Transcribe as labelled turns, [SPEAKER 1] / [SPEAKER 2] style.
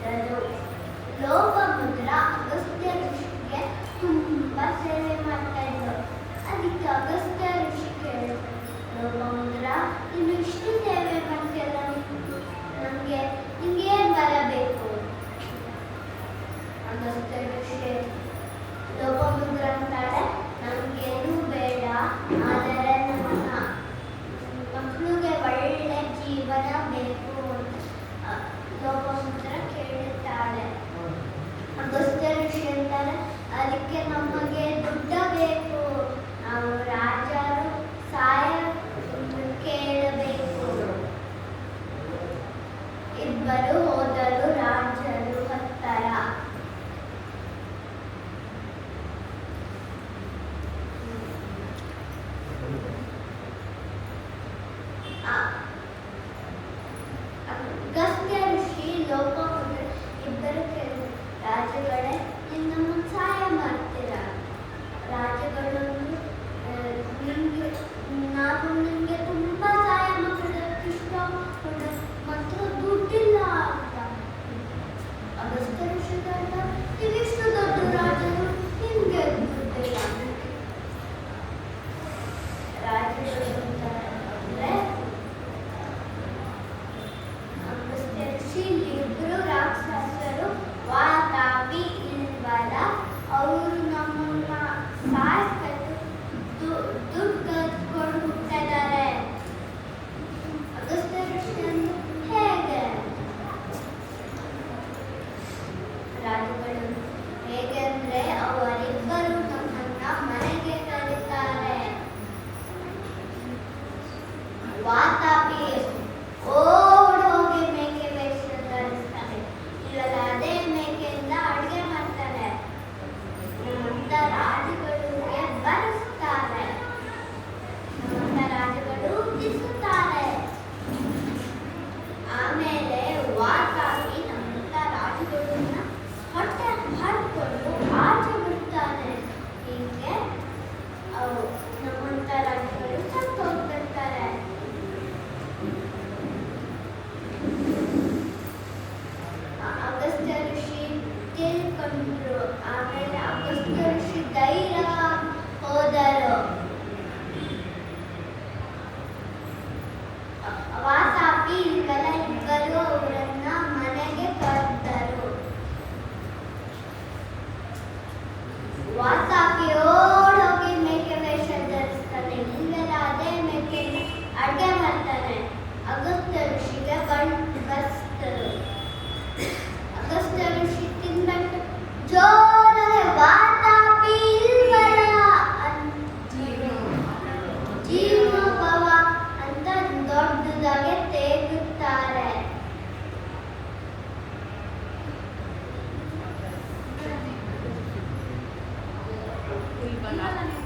[SPEAKER 1] ಇದ್ದರು. ಲೋಪಮುದ್ರ ಅಗಸ್ತ್ಯ ಋಷಿಗೆ ತುಂಬಾ ಸೇವೆ ಮಾಡ್ತಾ ಇದ್ರು. ಅದಕ್ಕೆ ಅಗಸ್ತ್ಯ ಋಷಿ ಕೇಳಿದ್ರು, ಲೋಪಮುದ್ರ, ನೀನು ಇಷ್ಟು ಸೇವೆ ಮಾಡ್ತಿಲ್ಲ, ನಮಗೆ ನಿಂಗೇನು ಬರಬೇಕು? ಅಗಸ್ತ್ಯ ಋಷಿ ಲೋಪಮುದ್ರ ಅಂತಾಳೆ, ನಮಗೇನು ಬೇಡ, ಆದರೆ ನನ್ನ ಮಕ್ಕಳಿಗೆ ಒಳ್ಳೆ ಜೀವನ ಬೇಕು ಅಂತ ಲೋಪಮುದ್ರ ಕೇಳುತ್ತಾಳೆ. ಅಗಸ್ತ್ಯ ಋಷಿ ಅಂತಾರೆ, ಅದಕ್ಕೆ ನಮಗೆ ದುಡ್ಡ ಬೇಕು, ನಾವು ರಾಜರು ಸಹಾಯ ಕೇಳಬೇಕು. ಇಬ್ಬರು ಹೋದರು ರಾಜರು ಹತ್ತರ. ಅಗಸ್ತ್ಯ ಋಷಿ ಲೋಪಮುದ್ರ ಇಬ್ಬರು ಕೇಳಿದರು, ರಾಜಗಳೇ, ನೀವು ನಮ್ಮನ್ನು ಸಹಾಯ ಮಾಡ್ತೀರಾ? ರಾಜಗಳು ನಾವು ನಿಮಗೆ ತುಂಬ ಸಹಾಯ ಮಾಡೋದಕ್ಕೆ ಇಷ್ಟ ಮಾತ್ರ ದುಡ್ಡಿಲ್ಲ ಅಂತ. ಅಗಸ್ತ್ಯ ಋಷಿಗಳನ್ನ, ನೀವಿಷ್ಟು ದೊಡ್ಡ ರಾಜರು, ನಿಮಗೆ ದುಡ್ಡಿಲ್ಲ. ರಾಜಗಳು ಅಂದ್ರೆ ಅಗಸ್ತ್ಯ ಋಷಿ ಇಬ್ಬರು ರಾಕ್ಷಸರು, ವಾತಾಪಿ ಇಲ್ವಲ್ಲ, ಅವರು ನಮ್ಮನ್ನ ಸಾಯಿಸ್ಕೊಂಡು ದುಡ್ಡು ಕದ್ಕೊಂಡು ಹುಟ್ಟಿದ್ದಾರೆ. ಅಗಸ್ತ್ಯ ಋಷಿ ಅಂದ್ರೆ ಹೇಗೆ? ರಾಜಗಳು ಹೇಗೆ ಅಂದ್ರೆ ಅವರಿಬ್ಬರು ನಮ್ಮನ್ನ ಮನೆಗೆ ಕರೀತಾರೆ. ವಾತಾಪಿ ಓಡೋಗಿ ಮೇಕೆ ವೇಷ ಧರಿಸ್ತಾರೆ, ಇವಾಗ ಅದೇ ಮೇಕೆಯಿಂದ ಅಡುಗೆ ಮಾಡ್ತಾರೆ. ನಮ್ಮಂತ ರಾಜಗಳಿಗೆ ಬರೆಸ್ತಾರೆ, ನಮ್ಮಂತ ರಾಜಗಳು ತಿನ್ನುತ್ತಾರೆ. ಆಮೇಲೆ ವಾತಾಪಿ ನಮ್ಮಂತ ರಾಜಗಳನ್ನ ಹೊಟ್ಟೆ ಹಾಡ್ಕೊಂಡು ಆಚೆ ಬಿಡ್ತಾನೆ. ಹೀಗೆ ನಮ್ಮಂತ ರಾಜಗಳು ಸತ್ತು ಹೋಗ್ತಿರ್ತಾರೆ. ಅಗಸ್ತ್ಯ ಋಷಿ ತಿಳ್ಕೊಂಡ್ರು. ಆಮೇಲೆ ಅಗಸ್ತ್ಯ ಋಷಿ ಧೈರ್ಯ ಹೋದರು. ವಾತಾಪಿ ಇಲ್ವಲ್ಲ, ಇಬ್ಬರು ಅವರನ್ನ ಮನೆಗೆ ಕರೆದರು. ವಾತಾಪಿ ಓಡೋಗಿ ಮೇಕೆ ವೇಷ ಧರಿಸ್ತಾನೆ, ಇಲ್ವಲ್ಲ ಅದೇ ಮೇಕೆಯಿಂದ ಅಡುಗೆ ಮಾಡ್ತಾನೆ. ಅಗಸ್ತ್ಯ ಋಷಿಗೆ ಬಡಿಸ್ತರು. ಅಗಸ್ತ್ಯ ಋಷಿ ತಿನ್ಬಿಟ್ಟು ಜೋರಾಗಿ ವಾತಾಪಿ ಇಲ್ವಲ್ಲ ಜೀವೋಭವ ಅಂತ ದೊಡ್ಡದಾಗೆ ತೇಗುತ್ತಾರೆ.
[SPEAKER 2] Iba na.